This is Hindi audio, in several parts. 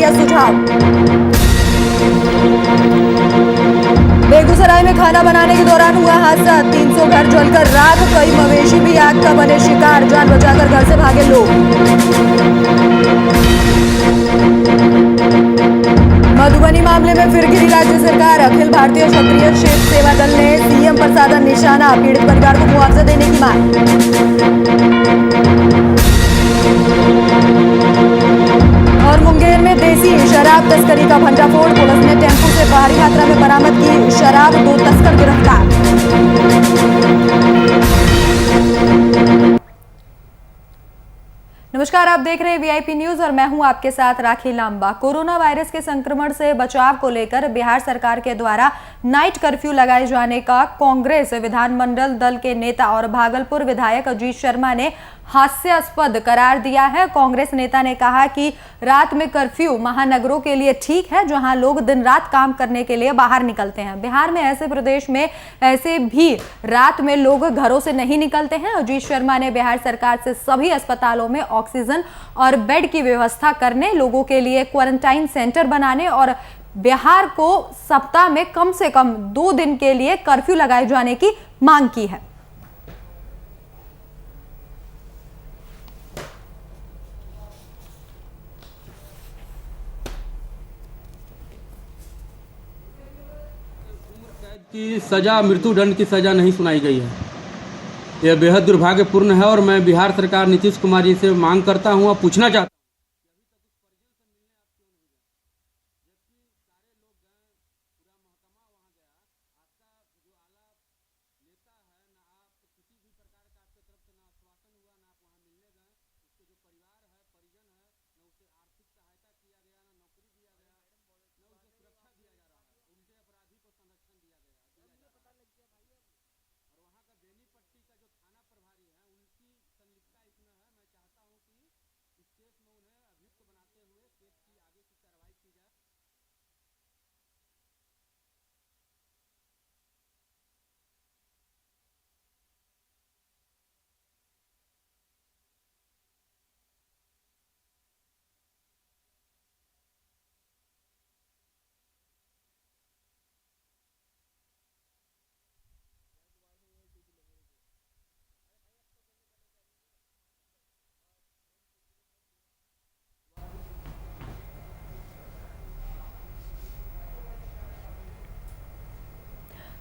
दिया सुझाव। बेगूसराय में खाना बनाने के दौरान हुआ हादसा, 300 घर जलकर राख, कई मवेशी भी आग का बने शिकार, जान बचाकर घर से भागे लोग। मधुबनी मामले में फिर गिरी राज्य सरकार, अखिल भारतीय क्षत्रिय क्षेत्र सेवा दल ने सीएम पर साधा निशाना, पीड़ित परिवार को मुआवजा देने की मांग। और मुंगेर में देसी शराब तस्करी का भंडाफोड़, पुलिस ने टेम्पो से भारी मात्रा में बरामद की शराब, 2 तस्कर गिरफ्तार। नमस्कार, आप देख रहे हैं वीआईपी न्यूज और मैं हूं आपके साथ राखी लांबा। कोरोना वायरस के संक्रमण से बचाव को लेकर बिहार सरकार के द्वारा नाइट कर्फ्यू लगाए जाने का कांग्रेस विधानमंडल दल के नेता और भागलपुर विधायक अजीत शर्मा ने हास्यास्पद करार दिया है। कांग्रेस नेता ने कहा कि रात में कर्फ्यू महानगरों के लिए ठीक है, जहां लोग दिन रात काम करने के लिए बाहर निकलते हैं। बिहार में ऐसे प्रदेश में ऐसे भी रात में लोग घरों से नहीं निकलते हैं। अजीत शर्मा ने बिहार सरकार से सभी अस्पतालों में ऑक्सीजन और बेड की व्यवस्था करने, लोगों के लिए क्वारंटाइन सेंटर बनाने और बिहार को सप्ताह में कम से कम 2 दिन के लिए कर्फ्यू लगाए जाने की मांग की है। की सजा, मृत्युदंड की सजा नहीं सुनाई गई है। यह बेहद दुर्भाग्यपूर्ण है और मैं बिहार सरकार नीतीश कुमार जी से मांग करता हूं और पूछना चाहता हूं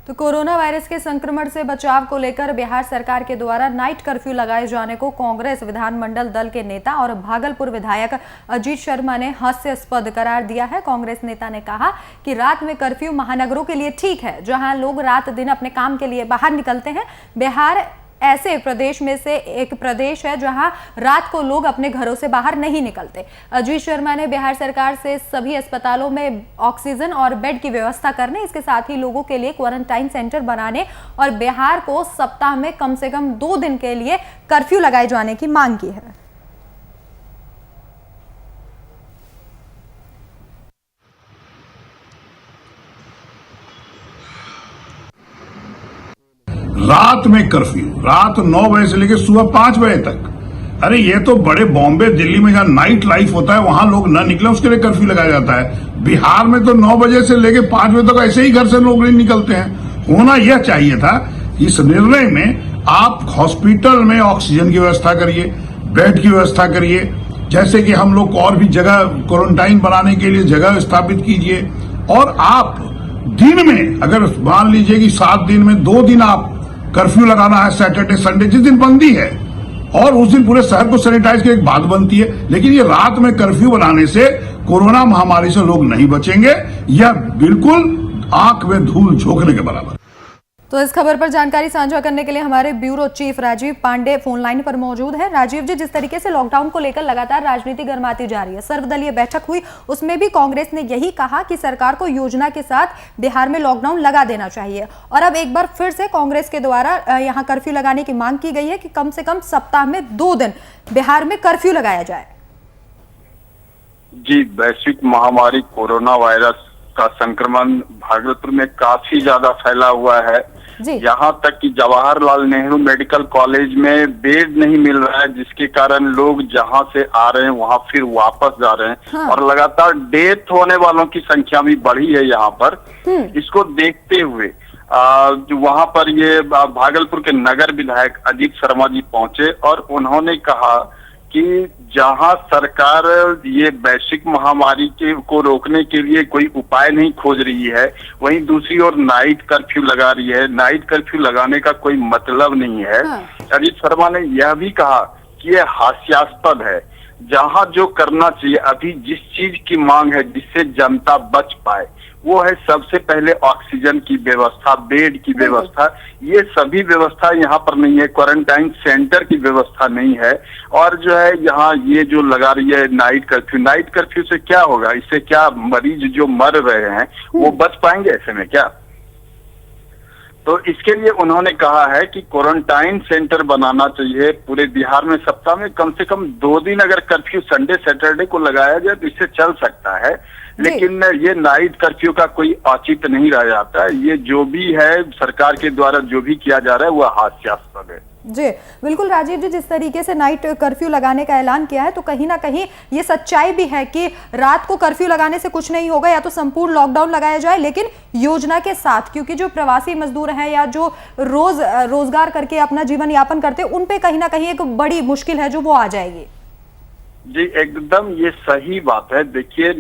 तो कोरोना वायरस के संक्रमण से बचाव को लेकर बिहार सरकार के द्वारा नाइट कर्फ्यू लगाए जाने को कांग्रेस विधानमंडल दल के नेता और भागलपुर विधायक अजीत शर्मा ने हास्यास्पद करार दिया है। कांग्रेस नेता ने कहा कि रात में कर्फ्यू महानगरों के लिए ठीक है, जहां लोग रात दिन अपने काम के लिए बाहर निकलते हैं। बिहार ऐसे प्रदेश में से एक प्रदेश है जहां रात को लोग अपने घरों से बाहर नहीं निकलते। अजीत शर्मा ने बिहार सरकार से सभी अस्पतालों में ऑक्सीजन और बेड की व्यवस्था करने, इसके साथ ही लोगों के लिए क्वारंटाइन सेंटर बनाने और बिहार को सप्ताह में कम से कम 2 दिन के लिए कर्फ्यू लगाए जाने की मांग की है। रात में कर्फ्यू, रात 9 बजे से लेकर सुबह 5 बजे तक। अरे ये तो बड़े बॉम्बे, दिल्ली में जहां नाइट लाइफ होता है वहां लोग न निकले उसके लिए कर्फ्यू लगाया जाता है। बिहार में तो 9 बजे से लेकर 5 बजे तक ऐसे ही घर से लोग नहीं निकलते हैं। होना यह चाहिए था, इस निर्णय में आप हॉस्पिटल में ऑक्सीजन की व्यवस्था करिए, बेड की व्यवस्था करिए, जैसे कि हम लोग और भी जगह क्वारंटाइन बनाने के लिए जगह स्थापित कीजिए। और आप दिन में अगर मान लीजिए कि 7 दिन में 2 दिन आप कर्फ्यू लगाना है, सैटरडे संडे जिस दिन बंदी है, और उस दिन पूरे शहर को सैनिटाइज की एक बात बनती है। लेकिन ये रात में कर्फ्यू बनाने से कोरोना महामारी से लोग नहीं बचेंगे, यह बिल्कुल आंख में धूल झोंकने के बराबर। तो इस खबर पर जानकारी साझा करने के लिए हमारे bureau chief Rajiv Pandey phone line पर मौजूद है। राजीव जी, जिस तरीके से लॉकडाउन को लेकर लगातार राजनीति गर्माती जा रही है, सर्वदलीय बैठक हुई, उसमें भी कांग्रेस ने यही कहा कि सरकार को योजना के साथ बिहार में लॉकडाउन लगा देना चाहिए, और अब एक बार फिर से कांग्रेस के द्वारा यहां कर्फ्यू लगाने की मांग की गई है कि कम से कम सप्ताह में 2 दिन बिहार में कर्फ्यू लगाया जाए। जी, वैश्विक महामारी कोरोना वायरस का संक्रमण भागलपुर में काफी ज्यादा फैला हुआ है। जी। यहाँ तक कि जवाहरलाल नेहरू मेडिकल कॉलेज में बेड नहीं मिल रहा है, जिसके कारण लोग जहाँ से आ रहे हैं वहाँ फिर वापस जा रहे हैं। हाँ। और लगातार डेथ होने वालों की संख्या भी बढ़ी है यहाँ पर। इसको देखते हुए जो वहाँ पर ये भागलपुर के नगर विधायक अजीत शर्मा जी पहुंचे और उन्होंने कहा कि जहां सरकार ये वैश्विक महामारी को रोकने के लिए कोई उपाय नहीं खोज रही है, वहीं दूसरी ओर नाइट कर्फ्यू लगा रही है। नाइट कर्फ्यू लगाने का कोई मतलब नहीं है। अजीत शर्मा ने यह भी कहा कि यह हास्यास्पद है। जहां जो करना चाहिए, अभी जिस चीज की मांग है जिससे जनता बच पाए, वो है सबसे पहले ऑक्सीजन की व्यवस्था, बेड की व्यवस्था। ये सभी व्यवस्था यहाँ पर नहीं है। क्वारंटाइन सेंटर की व्यवस्था नहीं है। और जो है यहाँ ये जो लगा रही है नाइट कर्फ्यू से क्या होगा? इससे क्या मरीज जो मर रहे हैं वो बच पाएंगे ऐसे में क्या? तो इसके लिए उन्होंने कहा है कि क्वारंटाइन सेंटर बनाना चाहिए पूरे बिहार में। सप्ताह में कम से कम 2 दिन अगर कर्फ्यू संडे सैटरडे को लगाया जाए तो इससे चल सकता है, लेकिन ये नाइट कर्फ्यू का कोई औचित्य नहीं रह जाता है। ये जो भी है सरकार के द्वारा जो भी किया जा रहा है वह हास्यास्पद है। जी बिल्कुल राजीव जी, जिस तरीके से नाइट कर्फ्यू लगाने का ऐलान किया है तो कहीं ना कहीं ये सच्चाई भी है कि रात को कर्फ्यू लगाने से कुछ नहीं होगा, या तो संपूर्ण लॉकडाउन लगाया जाए लेकिन योजना के साथ, क्योंकि जो प्रवासी मजदूर हैं या जो रोजगार करके अपना जीवन यापन करते हैं उन पे कहीं ना कहीं एक बड़ी मुश्किल है जो वो आ जाएगी। जी एकदम ये सही बात है। देखिए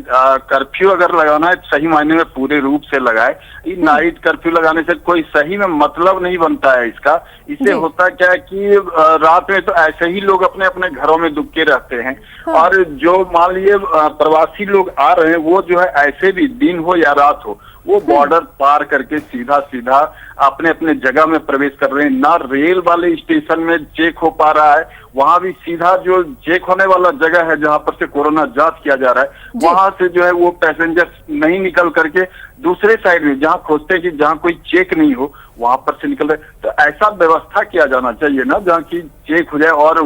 कर्फ्यू अगर लगाना है सही मायने में पूरे रूप से लगाए। ये नाइट कर्फ्यू लगाने से कोई सही में मतलब नहीं बनता है इसका। इससे होता क्या है कि रात में तो ऐसे ही लोग अपने अपने घरों में दुबके रहते हैं। और जो मान लीजिए प्रवासी लोग आ रहे हैं वो जो है ऐसे भी दिन हो या रात हो वो बॉर्डर पार करके सीधा सीधा अपने अपने जगह में प्रवेश कर रहे हैं। ना रेल वाले स्टेशन में चेक हो पा रहा है, वहां भी सीधा जो चेक होने वाला जगह है जहां पर से कोरोना जांच किया जा रहा है वहां से जो है वो पैसेंजर नहीं निकल करके दूसरे साइड में जहां खोजते हैं कि जहां कोई चेक नहीं हो वहां पर से निकल रहे। तो ऐसा व्यवस्था किया जाना चाहिए ना जहाँ की चेक हो जाए और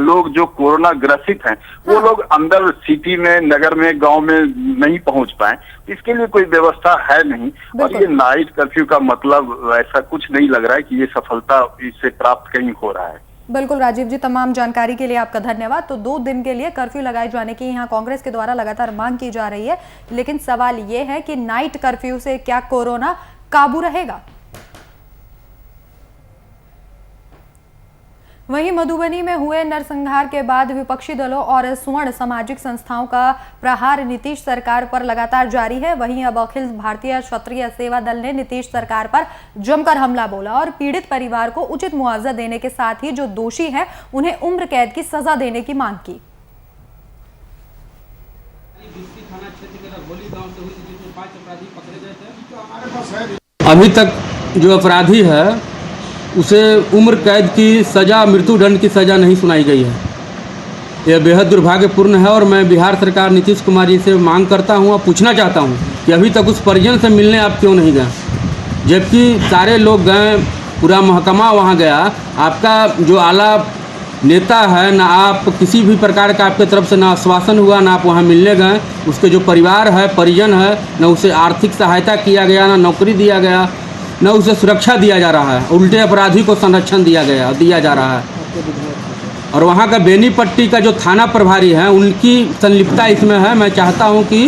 लोग जो कोरोना ग्रसित हैं वो लोग अंदर सिटी में, नगर में, गांव में नहीं पहुंच पाए। इसके लिए कोई व्यवस्था है नहीं। और ये नाइट कर्फ्यू का मतलब ऐसा कुछ नहीं लग रहा है कि ये सफलता इससे प्राप्त कहीं हो रहा है। बिल्कुल राजीव जी, तमाम जानकारी के लिए आपका धन्यवाद। तो 2 दिन के लिए कर्फ्यू लगाए जाने की यहाँ कांग्रेस के द्वारा लगातार मांग की जा रही है, लेकिन सवाल ये है कि नाइट कर्फ्यू से क्या कोरोना काबू रहेगा? वहीं मधुबनी में हुए नरसंहार के बाद विपक्षी दलों और स्वर्ण सामाजिक संस्थाओं का प्रहार नीतीश सरकार पर लगातार जारी है। वहीं अब अखिल भारतीय क्षत्रिय सेवा दल ने नीतीश सरकार पर जमकर हमला बोला और पीड़ित परिवार को उचित मुआवजा देने के साथ ही जो दोषी हैं उन्हें उम्र कैद की सजा देने की मांग की। अभी तक जो अपराधी है उसे उम्र कैद की सज़ा, मृत्युदंड की सज़ा नहीं सुनाई गई है। यह बेहद दुर्भाग्यपूर्ण है और मैं बिहार सरकार नीतीश कुमार जी से मांग करता हूँ और पूछना चाहता हूँ कि अभी तक उस परिजन से मिलने आप क्यों नहीं गए, जबकि सारे लोग गए, पूरा महकमा वहाँ गया। आपका जो आला नेता है, ना आप किसी भी प्रकार का आपके तरफ से ना आश्वासन हुआ, ना आप वहाँ मिलने गए। उसके जो परिवार है, परिजन है, न उसे आर्थिक सहायता किया गया, ना नौकरी दिया गया, न उसे सुरक्षा दिया जा रहा है। उल्टे अपराधी को संरक्षण दिया जा रहा है। और वहाँ का बेनीपट्टी का जो थाना प्रभारी है उनकी संलिप्तता इसमें है। मैं चाहता हूँ कि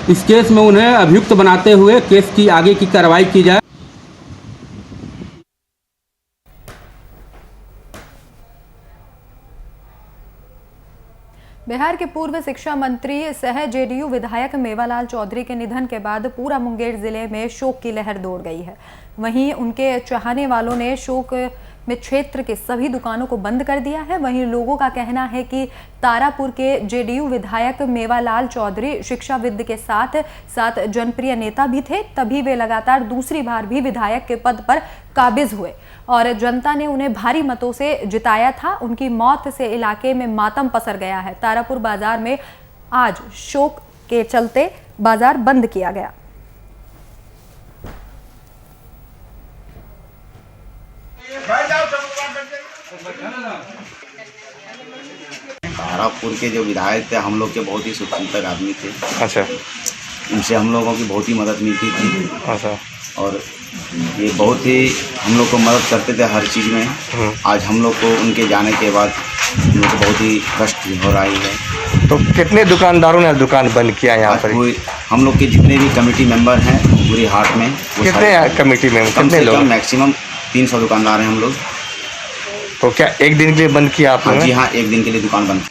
इस केस में उन्हें अभियुक्त बनाते हुए केस की आगे की कार्रवाई की जाए। बिहार के पूर्व शिक्षा मंत्री सह जेडीयू विधायक मेवालाल चौधरी के निधन के बाद पूरा मुंगेर जिले में शोक की लहर दौड़ गई है। वहीं उनके चाहने वालों ने शोक में क्षेत्र के सभी दुकानों को बंद कर दिया है। वहीं लोगों का कहना है कि तारापुर के जेडीयू विधायक मेवालाल चौधरी शिक्षाविद के साथ साथ जनप्रिय नेता भी थे, तभी वे लगातार दूसरी बार भी विधायक के पद पर काबिज हुए और जनता ने उन्हें भारी मतों से जिताया था। उनकी मौत से इलाके में मातम पसर गया है। तारापुर बाजार में आज शोक के चलते बाजार बंद किया गया। तारापुर के जो विधायक थे हम लोग के बहुत ही स्वतंत्र आदमी थे। अच्छा। उनसे हम लोगों की बहुत ही मदद मिलती थी। अच्छा। और ये बहुत ही हम लोग को मदद करते थे हर चीज़ में। आज हम लोग को उनके जाने के बाद हम लोग को बहुत ही कष्ट हो रही है। तो कितने दुकानदारों ने दुकान बंद किया यहाँ पर? हम लोग के जितने भी कमेटी मेंबर हैं पूरी हाट में, कितने कमेटी में कम कितने से लोग? कम मैक्सिमम 300 दुकानदार हैं हम लोग। तो क्या एक दिन के लिए बंद किया आप लोगों ने? जी हाँ, एक दिन के लिए दुकान बंद।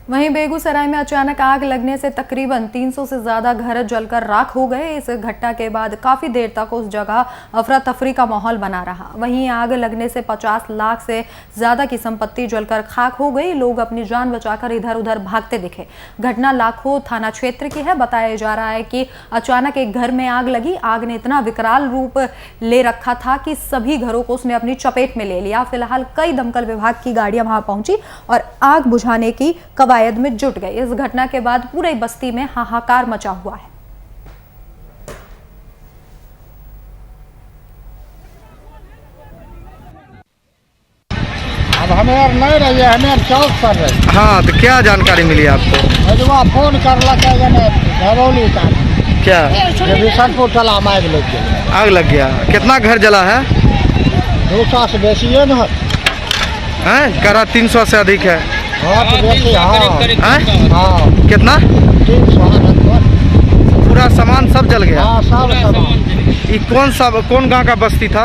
वहीं बेगूसराय में अचानक आग लगने से तकरीबन 300 से ज्यादा घर जलकर राख हो गए। इस घटना के बाद काफी देर तक उस जगह अफरा तफरी का माहौल बना रहा। वहीं आग लगने से 50 लाख से ज्यादा की संपत्ति जलकर खाक हो गई। लोग अपनी जान बचाकर इधर उधर भागते दिखे। घटना लाखों थाना क्षेत्र की है। बताया जा रहा है कि अचानक एक घर में आग लगी। आग ने इतना विकराल रूप ले रखा था कि सभी घरों को उसने अपनी चपेट में ले लिया। फिलहाल कई दमकल विभाग की गाड़ियां वहां पहुंची और आग बुझाने की कवायद में जुट गई। इस घटना के बाद पूरी बस्ती में हाहाकार मचा हुआ है। अब हमें यार नहीं रही है, हमें यार चौक पर रही। हाँ, तो क्या जानकारी मिली आपको? भजवा फोन कर लगा घरौली का क्या बिशनपुर चला आग लग गया। आग लग गया? कितना घर जला है? 200 से बेसी है ना? करा 300 से अधिक है। हाँ तो बेसी। हाँ कितना? 300 पूरा सामान सब जल गया? हाँ सब सामान। ये कौन गांव का बस्ती था?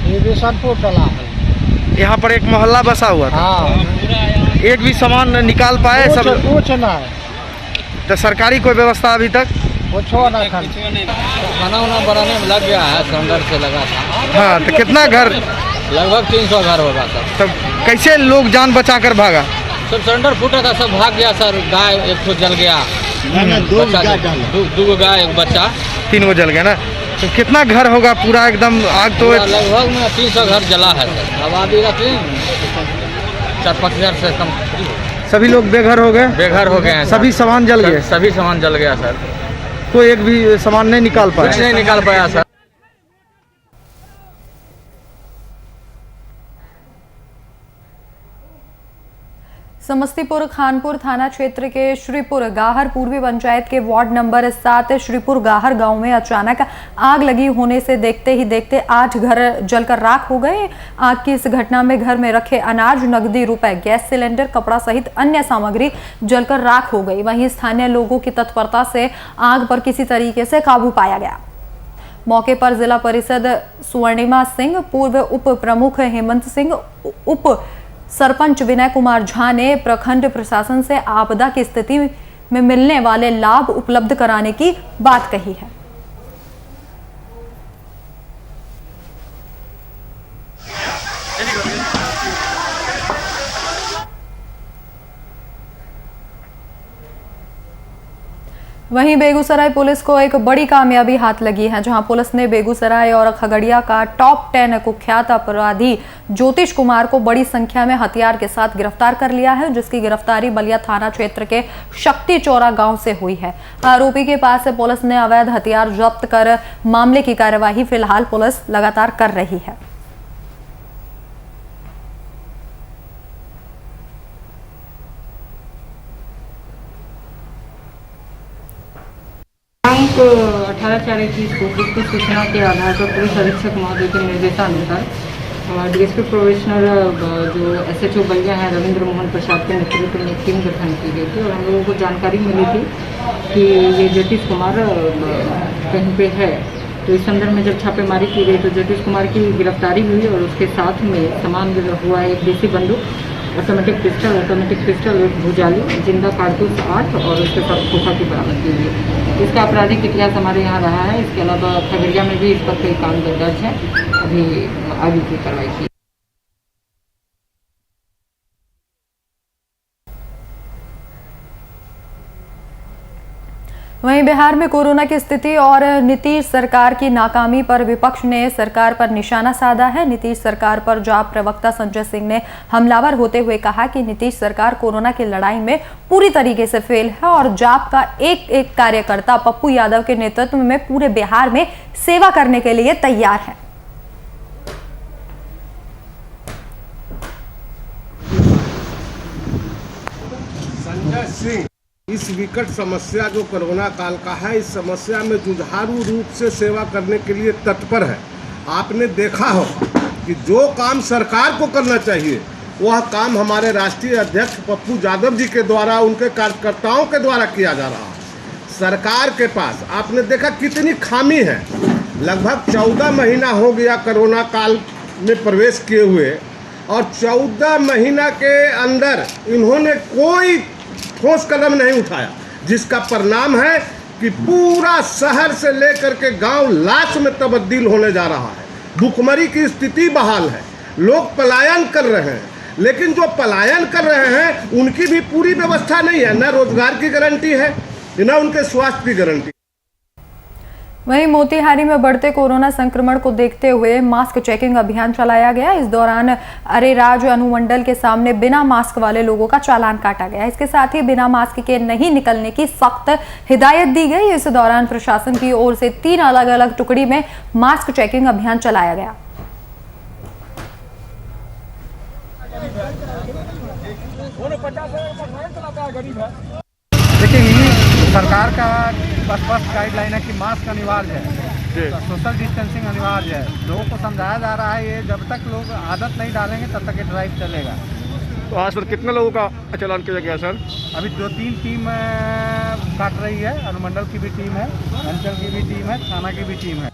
ये बिशनपुर चला है। यहाँ पर एक मोहल्ला बसा हुआ था। हाँ एक भी सामान निकाल पाए? सब कुछ नहीं। तो सरकारी कोई व्यवस्था अभी तक? कुछ नहीं। खाना वाना बनाने में लग गया है, सिलेंडर से लगा था। हाँ, तो कितना घर? लगभग 300 घर होगा सर। तब कैसे लोग जान बचा कर भागा? सर सिलेंडर फूटा था, सब भाग गया सर। गाय एक तो जल गया, दो गाय एक बच्चा, 3 गो जल गया ना? तो कितना घर होगा पूरा एकदम आग? तो लगभग में 300 घर जला है सर। आबादी रहती 4-5 हजार से कम। सभी लोग बेघर हो गए? बेघर हो गए हैं। सभी सामान जल गए? सभी सामान जल गया सर। कोई एक भी सामान नहीं निकाल पाया? कुछ नहीं निकाल पाया सर। समस्तीपुर खानपुर थाना क्षेत्र के श्रीपुर गाहर पूर्वी पंचायत के वार्ड नंबर 7 श्रीपुर गाहर गांव में अचानक आग लगी होने से देखते ही देखते 8 घर जलकर राख हो गए। आग की इस घटना में घर में रखे अनाज, नकदी रुपए, गैस सिलेंडर, कपड़ा सहित अन्य सामग्री जलकर राख हो गई। वहीं स्थानीय लोगों की तत्परता से आग पर किसी तरीके से काबू पाया गया। मौके पर जिला परिषद स्वर्णिमा सिंह, पूर्व उप प्रमुख हेमंत सिंह, उप सरपंच विनय कुमार झा ने प्रखंड प्रशासन से आपदा की स्थिति में मिलने वाले लाभ उपलब्ध कराने की बात कही है। वहीं बेगूसराय पुलिस को एक बड़ी कामयाबी हाथ लगी है, जहां पुलिस ने बेगूसराय और खगड़िया का टॉप 10 कुख्यात अपराधी ज्योतिष कुमार को बड़ी संख्या में हथियार के साथ गिरफ्तार कर लिया है, जिसकी गिरफ्तारी बलिया थाना क्षेत्र के शक्ति चौरा गांव से हुई है। आरोपी के पास से पुलिस ने अवैध हथियार जब्त कर मामले की कार्यवाही फिलहाल पुलिस लगातार कर रही है। दिनांक 18/4/21 को गुप्त सूचना के आधार पर पुलिस अधीक्षक महोदय के निर्देशानुसार डीएसपी प्रोबेशनर जो एसएचओ बलिया हैं रविंद्र मोहन प्रसाद के नेतृत्व में एक टीम गठन की गई थी और हम लोगों को जानकारी मिली थी कि ये ज्योतिष कुमार कहीं पे है। तो इस संदर्भ में जब छापेमारी की गई तो ज्योतिष कुमार की गिरफ्तारी हुई और उसके साथ में सामान हुआ एक देसी बंदूक, ऑटोमेटिक पिस्टल, एक भुजाली, जिंदा कारतूस 8 और उसके साथ खोखा की बरामदगी हुई है। इसका आपराधिक इतिहास हमारे यहाँ रहा है। इसके अलावा खगड़िया में भी इस पर कई काम दर्ज है। अभी आगे की कार्रवाई की। वहीं बिहार में कोरोना की स्थिति और नीतीश सरकार की नाकामी पर विपक्ष ने सरकार पर निशाना साधा है। नीतीश सरकार पर जाप प्रवक्ता संजय सिंह ने हमलावर होते हुए कहा कि नीतीश सरकार कोरोना की लड़ाई में पूरी तरीके से फेल है और जाप का एक एक कार्यकर्ता पप्पू यादव के नेतृत्व में पूरे बिहार में सेवा करने के लिए तैयार है। सिंह इस विकट समस्या जो कोरोना काल का है, इस समस्या में जुझारू रूप से सेवा करने के लिए तत्पर है। आपने देखा हो कि जो काम सरकार को करना चाहिए वह काम हमारे राष्ट्रीय अध्यक्ष पप्पू यादव जी के द्वारा, उनके कार्यकर्ताओं के द्वारा किया जा रहा है। सरकार के पास आपने देखा कितनी खामी है। लगभग 14 महीना हो गया कोरोना काल में प्रवेश किए हुए, और 14 महीना के अंदर इन्होंने कोई ठोस कदम नहीं उठाया, जिसका परिणाम है कि पूरा शहर से लेकर के गांव लाश में तब्दील होने जा रहा है। भुखमरी की स्थिति बहाल है, लोग पलायन कर रहे हैं, लेकिन जो पलायन कर रहे हैं उनकी भी पूरी व्यवस्था नहीं है। न रोजगार की गारंटी है, न उनके स्वास्थ्य की गारंटी। वहीं मोतिहारी में बढ़ते कोरोना संक्रमण को देखते हुए मास्क चेकिंग अभियान चलाया गया। इस दौरान अरेराज अनुमंडल के सामने बिना मास्क वाले लोगों का चालान काटा गया। इसके साथ ही बिना मास्क के नहीं निकलने की सख्त हिदायत दी गई। इस दौरान प्रशासन की ओर से 3 अलग अलग टुकड़ी में मास्क चेकिंग अभियान चलाया गया। देखिए, सरकार का स्पष्ट गाइडलाइन है कि मास्क अनिवार्य है, सोशल डिस्टेंसिंग अनिवार्य है। लोगों को समझाया जा रहा है, ये जब तक लोग आदत नहीं डालेंगे तब तक ये ड्राइव चलेगा। तो आज सर कितने लोगों का चालान किया गया सर? अभी 2-3 टीम काट रही है। अनुमंडल की भी टीम है, अंचल की भी टीम है, थाना की भी टीम है।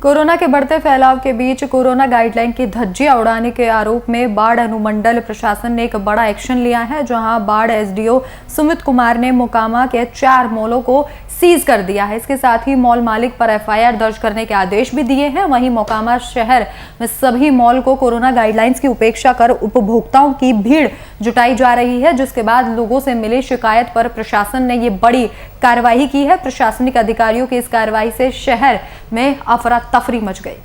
कोरोना के बढ़ते फैलाव के बीच कोरोना गाइडलाइन की धज्जियां उड़ाने के आरोप में बाढ़ अनुमंडल प्रशासन ने एक बड़ा एक्शन लिया है, जहां बाढ़ एसडीओ सुमित कुमार ने मोकामा के 4 मॉलों को सीज कर दिया है। इसके साथ ही मॉल मालिक पर एफआईआर दर्ज करने के आदेश भी दिए हैं। वहीं मोकामा शहर में सभी मॉल को कोरोना गाइडलाइंस की उपेक्षा कर उपभोक्ताओं की भीड़ जुटाई जा रही है, जिसके बाद लोगों से मिली शिकायत पर प्रशासन ने ये बड़ी कार्रवाई की है। प्रशासनिक अधिकारियों की इस कार्रवाई से शहर में अफरा तफरी मच गई।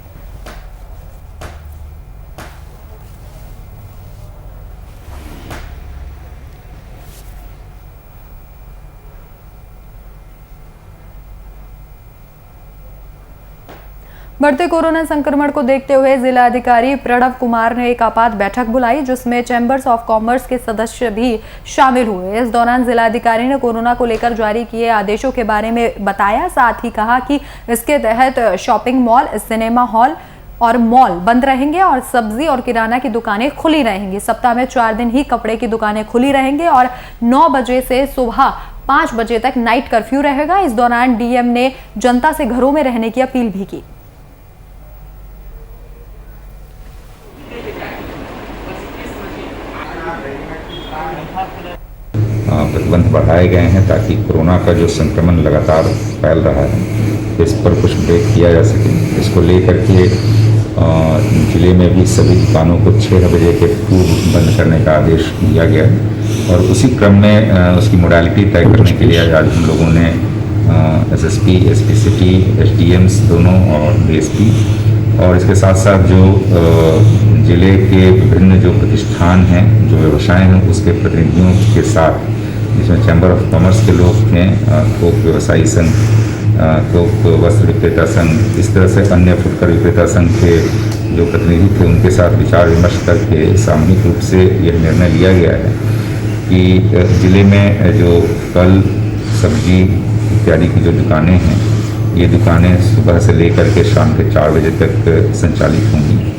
बढ़ते कोरोना संक्रमण को देखते हुए जिला अधिकारी प्रणव कुमार ने एक आपात बैठक बुलाई, जिसमें चैंबर्स ऑफ कॉमर्स के सदस्य भी शामिल हुए। इस दौरान जिला अधिकारी ने कोरोना को लेकर जारी किए आदेशों के बारे में बताया। साथ ही कहा कि इसके तहत शॉपिंग मॉल, सिनेमा हॉल और मॉल बंद रहेंगे और सब्जी और किराना की दुकानें खुली रहेंगी। सप्ताह में 4 दिन ही कपड़े की दुकानें खुली रहेंगी और 9 बजे से सुबह 5 बजे तक नाइट कर्फ्यू रहेगा। इस दौरान डीएम ने जनता से घरों में रहने की अपील भी की। प्रतिबंध बढ़ाए गए हैं ताकि कोरोना का जो संक्रमण लगातार फैल रहा है इस पर कुछ ब्रेक किया जा सके। इसको लेकर के जिले में भी सभी दुकानों को 6 बजे के पूर्व बंद करने का आदेश दिया गया है और उसी क्रम में उसकी मोडालिटी तय करने के लिए आज हम लोगों ने एसएसपी, एसपी सिटी, एसडीएम्स दोनों और डीएसपी और इसके साथ साथ जो जिले के विभिन्न जो प्रतिष्ठान हैं, जो व्यवसाय हैं, उसके प्रतिनिधियों के साथ, जिसमें चैम्बर ऑफ कॉमर्स के लोग हैं, थोक व्यवसायी संघ, थोक वस्त्र विक्रेता संघ, इस तरह से अन्य फुटकर विक्रेता संघ के जो प्रतिनिधि थे, उनके साथ विचार विमर्श करके सामूहिक रूप से यह निर्णय लिया गया है कि जिले में जो फल, सब्जी इत्यादि की जो दुकानें हैं, ये दुकानें सुबह से लेकर के शाम के 4 बजे तक संचालित होंगी।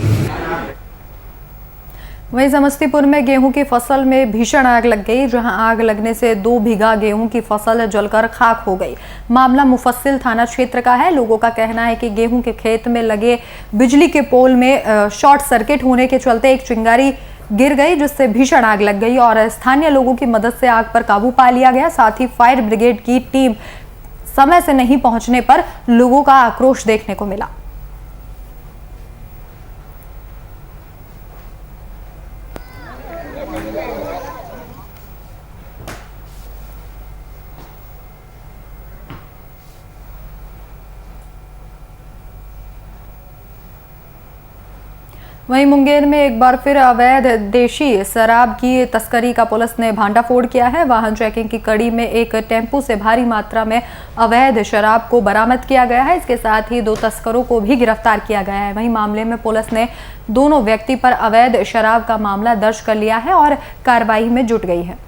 वहीं समस्तीपुर में गेहूं की फसल में भीषण आग लग गई, जहां आग लगने से 2 बीघा गेहूं की फसल जलकर खाक हो गई। मामला मुफस्सिल थाना क्षेत्र का है। लोगों का कहना है कि गेहूं के खेत में लगे बिजली के पोल में शॉर्ट सर्किट होने के चलते एक चिंगारी गिर गई, जिससे भीषण आग लग गई और स्थानीय लोगों की मदद से आग पर काबू पा लिया गया। साथ ही फायर ब्रिगेड की टीम समय से नहीं पहुंचने पर लोगों का आक्रोश देखने को मिला। वहीं मुंगेर में एक बार फिर अवैध देशी शराब की तस्करी का पुलिस ने भांडाफोड़ किया है। वाहन चेकिंग की कड़ी में एक टेम्पू से भारी मात्रा में अवैध शराब को बरामद किया गया है। इसके साथ ही 2 तस्करों को भी गिरफ्तार किया गया है। वहीं मामले में पुलिस ने दोनों व्यक्ति पर अवैध शराब का मामला दर्ज कर लिया है और कार्रवाई में जुट गई है।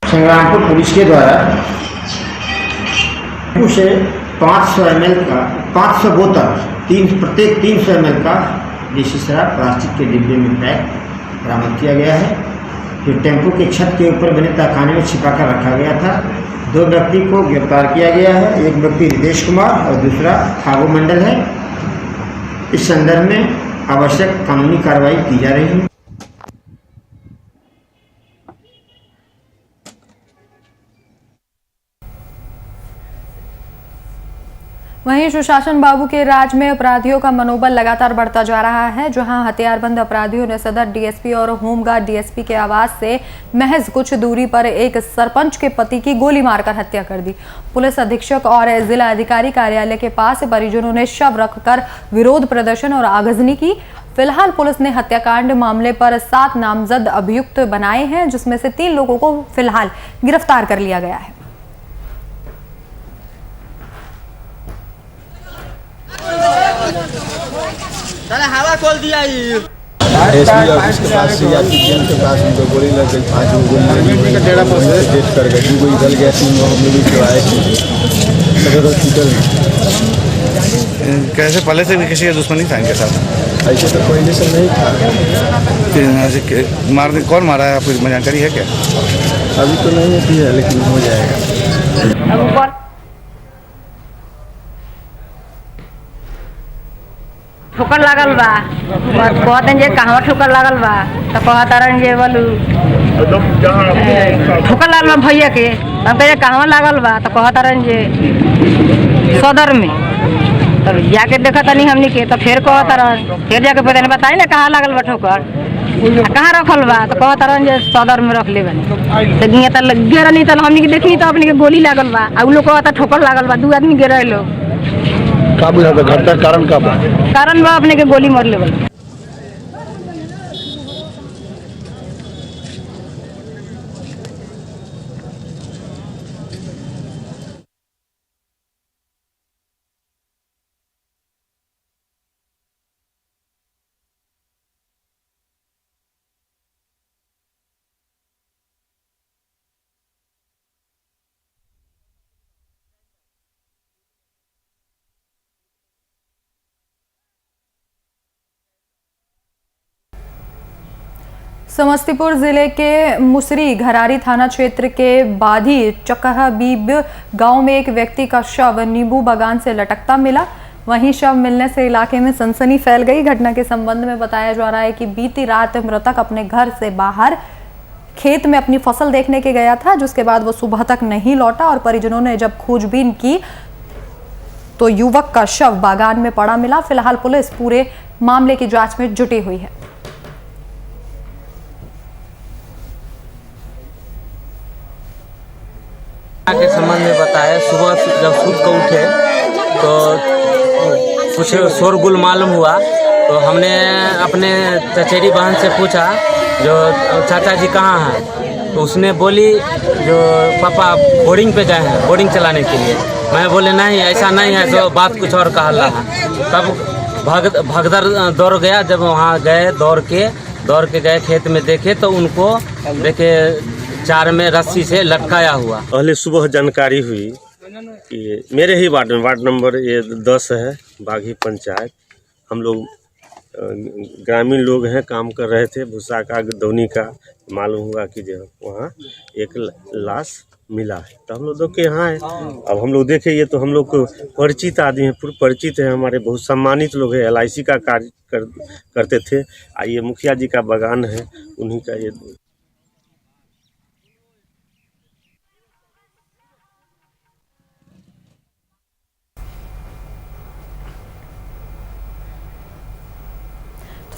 संग्रामपुर पुलिस के द्वारा उसे 500 ml का 500 बोतल प्रत्येक 300 ml का देसी शराब प्लास्टिक के डिब्बे में पैक बरामद किया गया है, जो टेम्पो के छत के ऊपर बने तहखाने में छिपाकर रखा गया था। 2 व्यक्ति को गिरफ्तार किया गया है। एक व्यक्ति रितेश कुमार और दूसरा फागू मंडल है। इस संदर्भ में आवश्यक कानूनी कार्रवाई की जा रही है। वहीं सुशासन बाबू के राज में अपराधियों का मनोबल लगातार बढ़ता जा रहा है। जहां हथियारबंद अपराधियों ने सदर डीएसपी और होमगार्ड डीएसपी के आवास से महज कुछ दूरी पर एक सरपंच के पति की गोली मारकर हत्या कर दी। पुलिस अधीक्षक और जिला अधिकारी कार्यालय के पास परिजनों ने शव रखकर विरोध प्रदर्शन और आगजनी की। फिलहाल पुलिस ने हत्याकांड मामले पर 7 नामजद अभियुक्त बनाए हैं, जिसमें से 3 लोगों को फिलहाल गिरफ्तार कर लिया गया है। हवा खोल दिया एसपी ऑफिस के पास सीआरपी जेल के पास उनको गोली लग गई, 5 गोली का डेढ़ा डेट कर गए, 2 गो निकल गया, 3 गो हम लोग जो आए सदर हॉस्पिटल में। कैसे पहले से भी किसी का दुश्मनी था इनके साथ? ऐसे तो कोई रिलेशन नहीं था। मार कौन मारा है, आपको जानकारी है क्या? अभी तो नहीं है, लेकिन हो जाएगा। ठोकर लागल बा, कहते जे कहवा ठोकर लागल बा, तो कहतारन जे बोलू ठोकर लागल बा भैया के। हम कहे कहवा लागल बा, तो कहतारन जे सदर में। तब जाके देखा तनी हमनी के, तो फिर कहतारन, फिर जाके पता नहीं बताई ना कहाँ लागल बा ठोकर, कहाँ रखल बा, तो कहतारन जे सदर में रख ले बनी। तो गिरा नहीं, तो हमनी के देखनी तो अपनी के गोली लागल बा, उ लोग कहता ठोकर लागल बा, 2 आदमी गिरे लोग। का बुझा था घटना कारण का बा? कारण बा अपने के गोली मार ले बनी। समस्तीपुर जिले के मुसरी घरारी थाना क्षेत्र के बाधी चकहबीब गांव में एक व्यक्ति का शव नींबू बागान से लटकता मिला। वहीं शव मिलने से इलाके में सनसनी फैल गई। घटना के संबंध में बताया जा रहा है कि बीती रात मृतक अपने घर से बाहर खेत में अपनी फसल देखने के गया था, जिसके बाद वो सुबह तक नहीं लौटा और परिजनों ने जब खोजबीन की तो युवक का शव बागान में पड़ा मिला। फिलहाल पुलिस पूरे मामले की जांच में जुटी हुई है। के संबंध में बताया, सुबह जब सूत को उठे तो कुछ शोरगुल मालूम हुआ, तो हमने अपने चचेरी बहन से पूछा जो चाचा जी कहाँ हैं, तो उसने बोली जो पापा बोर्डिंग पे गए हैं, बोर्डिंग चलाने के लिए। मैं बोले नहीं ऐसा नहीं है, तो बात कुछ और कहा है। तब भगदड़ दौड़ गया। जब वहाँ गए दौड़ के गए खेत में देखे तो उनको देखे 4 में रस्सी से लटकाया हुआ। पहले सुबह जानकारी हुई कि मेरे ही वार्ड में, वार्ड नंबर 10 है, बागी पंचायत, हम लोग ग्रामीण लोग हैं, काम कर रहे थे भूसा का दौनी का। मालूम हुआ कि जो वहाँ एक लाश मिला है, तो हम लोग के यहाँ है। अब हम लोग देखे, ये तो हम लोग को परिचित आदमी है, पूरे परिचित है, हमारे बहुत सम्मानित लोग हैं, LIC का कार्य करते थे। ये मुखिया जी का बागान है, उन्हीं का ये।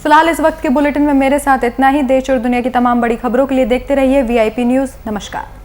फिलहाल इस वक्त के बुलेटिन में मेरे साथ इतना ही। देश और दुनिया की तमाम बड़ी खबरों के लिए देखते रहिए VIP न्यूज़। नमस्कार।